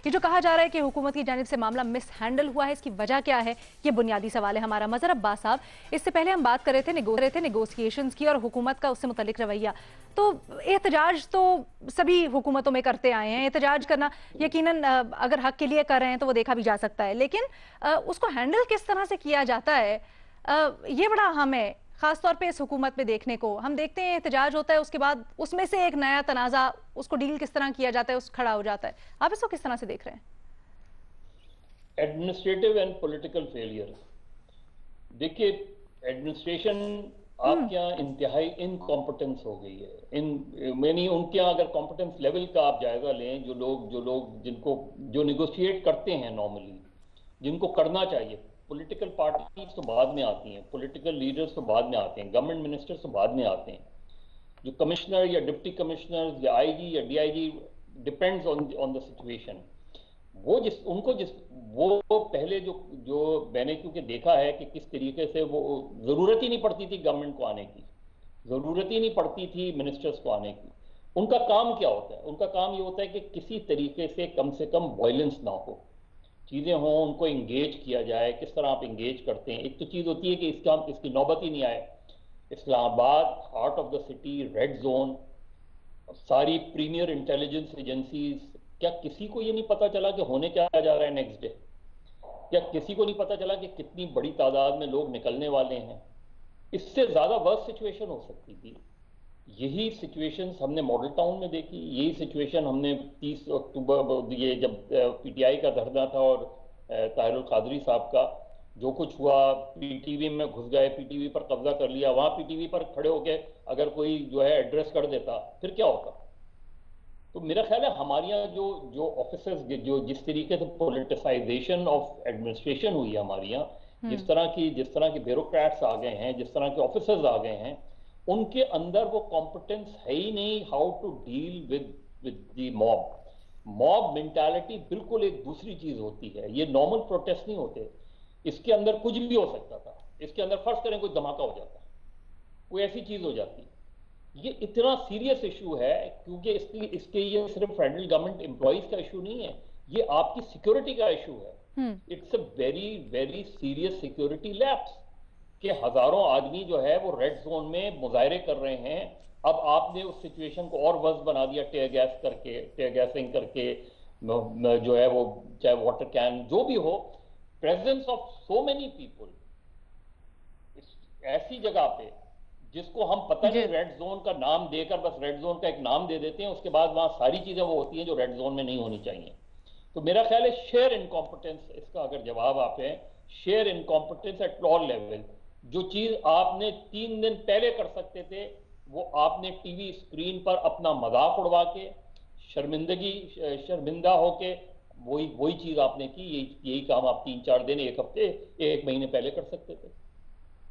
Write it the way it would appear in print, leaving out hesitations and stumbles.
یہ جو کہا جا رہا ہے کہ حکومت کی جانب سے معاملہ مس ہینڈل ہوا ہے، اس کی وجہ کیا ہے؟ یہ بنیادی سوال ہے ہمارا۔ مظہر عباس صاحب، اس سے پہلے ہم بات کر رہے تھے نیگوسیشنز کی اور حکومت کا اس سے متعلق رویہ۔ تو احتجاج تو سبھی حکومتوں میں کرتے آئے ہیں، احتجاج کرنا یقیناً اگر حق کے لیے کر رہے ہیں تو وہ دیکھا بھی جا سکتا ہے، لیکن اس کو ہینڈل کس طرح سے کیا جاتا ہے یہ بڑا اہم ہے، خاص طور پہ اس حکومت میں دیکھنے کو۔ ہم دیکھتے ہیں احتجاج ہوتا ہے، اس کے بعد اس میں سے ایک نیا تنازع، اس کو ڈیل کس طرح کیا جاتا ہے، اس کھڑا ہو جاتا ہے۔ آپ اس کو کس طرح سے دیکھ رہے ہیں؟ ایڈمنسٹریٹو اینڈ پولیٹیکل فیلئر، دیکھیے ایڈمنسٹریشن آپ کے یہاں انتہائی انکمپٹنس ہو گئی ہے۔ ان کے یہاں اگر کمپٹنس لیول کا آپ جائزہ لیں، جو لوگ جو نیگوشیٹ کرتے ہیں نارملی، جن کو کرنا چاہیے، پولیٹیکل پارٹیز تو بعد میں آتی ہیں، پولیٹیکل لیڈرز تو بعد میں آتے ہیں، گورنمنٹ منسٹرز تو بعد میں آتے ہیں، جو کمشنر یا ڈپٹی کمشنر یا آئی جی یا D I G, depends on the situation. وہ پہلے جو میں نے کیونکہ دیکھا ہے کہ کس طریقے سے وہ ضرورت ہی نہیں پڑتی تھی گورنمنٹ کو آنے کی، ضرورت ہی نہیں پڑتی تھی منسٹرز کو آنے کی۔ ان کا کام کیا ہوتا ہے؟ ان کا کام یہ ہوتا ہے کہ کسی طریقے سے کم وائلنس نہ ہو، چیزیں ہوں، ان کو انگیج کیا جائے۔ کس طرح آپ انگیج کرتے ہیں؟ ایک تو چیز ہوتی ہے کہ اس کی نوبت ہی نہیں آئے۔ Islamabad, heart of the city, red zone, ساری پریمیئر انٹیلیجنس ایجنسیز، کیا کسی کو یہ نہیں پتا چلا کہ ہونے کیا جا رہا ہے نیکسٹ ڈے؟ کیا کسی کو نہیں پتا چلا کہ کتنی بڑی تعداد میں لوگ نکلنے والے ہیں؟ اس سے زیادہ ورس سچویشن ہو سکتی تھی۔ یہی سچویشنز ہم نے ماڈل ٹاؤن میں دیکھی، یہی سچویشن ہم نے 30 اکتوبر یہ جب پی ٹی آئی کا دھرنا تھا اور طاہر القادری صاحب کا جو کچھ ہوا، پی ٹی وی میں گھس گئے، پی ٹی وی پر قبضہ کر لیا، وہاں پی ٹی وی پر کھڑے ہو کے اگر کوئی جو ہے ایڈریس کر دیتا پھر کیا ہوتا؟ تو میرا خیال ہے ہمارے یہاں جو آفیسرز، جو جس طریقے سے پولیٹیسائزیشن آف ایڈمنسٹریشن ہوئی ہے ہمارے یہاں، جس طرح کی بیوروکریٹس آ گئے ہیں، جس طرح کے آفیسرز آ گئے ہیں، ان کے اندر وہ کمپٹنس ہے ہی نہیں how to deal with the mob mentality بالکل ایک دوسری چیز ہوتی ہے۔ یہ نارمل پروٹیسٹ نہیں ہوتے، اس کے اندر کچھ بھی ہو سکتا تھا۔ اس کے اندر فرض کریں کوئی دھماکہ ہو جاتا، کوئی ایسی چیز ہو جاتی۔ یہ اتنا سیریس ایشو ہے کیونکہ اس کے یہ صرف فیڈرل گورنمنٹ امپلائیز کا ایشو نہیں ہے، یہ آپ کی سیکیورٹی کا ایشو ہے۔ It's a very very serious security lapse کہ ہزاروں آدمی جو ہے وہ ریڈ زون میں مظاہرے کر رہے ہیں۔ اب آپ نے اس سچویشن کو اور ورس بنا دیا، ٹیئر گیسنگ کر کے جو ہے وہ چاہے واٹر کین جو بھی ہو، presence of so many people ایسی جگہ پہ جس کو ہم پتہ نہیں ریڈ زون کا نام دے کر بس ریڈ زون کا ایک نام دے دیتے ہیں، اس کے بعد وہاں ساری چیزیں وہ ہوتی ہیں جو ریڈ زون میں نہیں ہونی چاہیے۔ تو میرا خیال ہے شیئر انکمپٹنس، اس کا اگر جواب آپ ہیں، sheer incompetence at all level. جو چیز آپ نے 3 دن پہلے کر سکتے تھے، وہ آپ نے ٹی وی اسکرین پر اپنا مذاق اڑوا کے شرمندہ ہو کے وہی چیز آپ نے کی۔ یہی کام آپ 3-4 دن، ایک ہفتے، ایک مہینے پہلے کر سکتے تھے۔